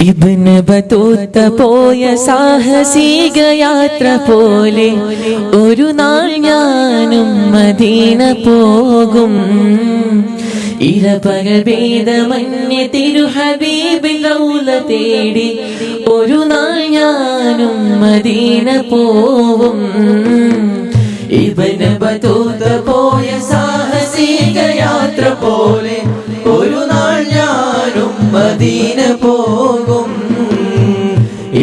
Ibnu Battuta പോയ സാഹസിക യാത്ര പോലെ ഒരു നാൾ ഞാനും മദീന പോകും. ഇരപകൽ ഭേദമന്യേ തിരുഹബീബിൻ റൗള തേടി ഒരു നാൾ ഞാനും മദീന പോവും. ഇബ്നു ബത്തൂത്ത പോയ സാഹസിക യാത്ര പോലെ ഒരു നാൾ ഞാനും മദീന പോകും.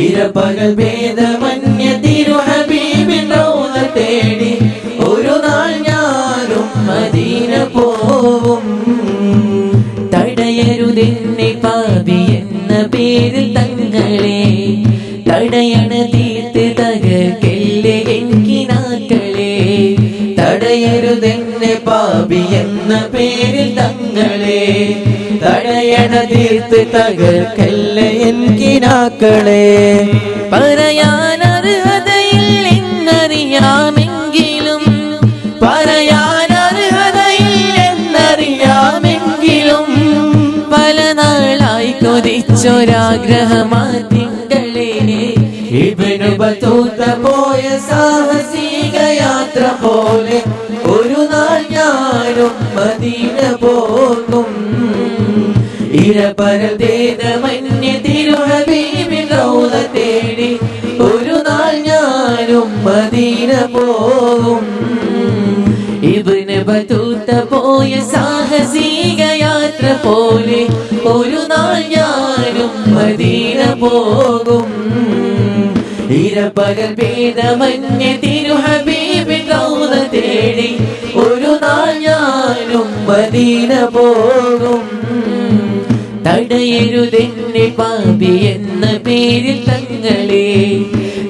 ഇരപകൽ ഭേദമന്യേ തിരുഹബീബിൻ റൗള തേടി ഒരു നാൾ ഞാനും മദീന പോവും. തടയരുതെന്നെ പാപി എന്ന പേരിൽ തങ്ങളെ, തടയണ തീർത്ത് തകർക്കല്ലേ എൻകിനാക്കളെ. തടയരുതെന്നെ പാപി എന്ന പേരിൽ തങ്ങളെ, തടയണ തീർത്ത് തകർക്കല്ലേ എൻകിനാക്കളെ. പറയാൻ അർഹതയില്ലെന്നറിയാമെങ്കിലും, പറയാൻ അർഹതയില്ലെന്നറിയാമെങ്കിലും പല നാളായി കൊതിച്ചൊരാഗ്രഹമാ തിങ്കളെ. ഇബ്നു ബത്തൂത്ത പോയ സാഹസിക യാത്ര പോലെ ഒരു നാൾ ഞാനും മദീന പോകും. ഇരപകൽ ഭേദമന്യേ തിരുഹബീബിൻ റൗള തേടി ഒരു നാൾ ഞാനും മദീന പോകും. ഇബ്നു ബത്തൂത്ത പോയ സാഹസിക യാത്ര പോലെ ഒരു നാൾ ഞാനും മദീന പോകും. ഇരപകൽ ഭേദമന്യേ തിരുഹബീബിൻ റൗള തേടി ഒരു നാൾ ഞാനും മദീന പോകും. തടയരുതെന്നെ പാപി എന്ന പേരിൽ തങ്ങളെ,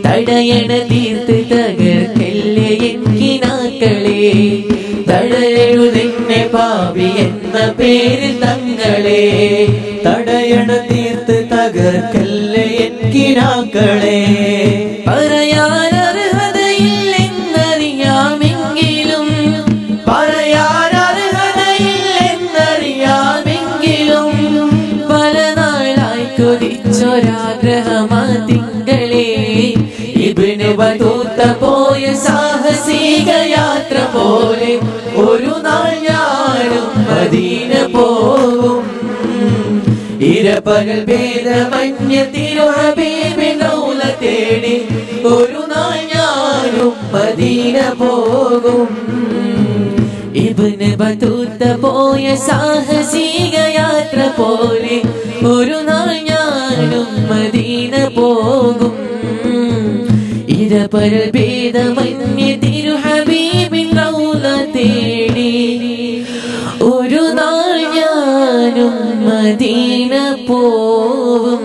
തടയണ തീർത്ത് തകർക്കല്ലേ എൻകിനാക്കളെ. തടയരുതെന്നെ പാപി എന്ന പേരിൽ തങ്ങളെ, തടയണ തീർത്ത് തകർക്കല്ലേ എൻകിനാക്കളെ. പറയാൻ അർഹതയില്ലെന്നറിയാമെങ്കിലും, പറയാൻ അർഹതയില്ലെന്നറിയാമെങ്കിലും പല നാളായി കൊതിച്ചൊരാഗ്രഹമാ തിങ്കളെ. ഇബ്നു ബത്തൂത്ത പോയ സാഹസിക യാത്ര പോലെ ഒരു നാൾ ഞാനും മദീന പോകും. ഇരപകൽ ഭേദമന്യേ തിരുഹബീബിൻ റൗള തേടി ഒരു നാൾ ഞാനും മദീന പോകും. ഇബ്നു ബത്തൂത്ത പോയ സാഹസിക യാത്ര പോലെ ഒരു നാൾ ഞാനും മദീന പോകും. ഇരപകൽ ഭേദമന്യേ തിരുഹബീബിൻ റൗള തേടി ഒരു നാൾ ഞാനും മദീന പോവും.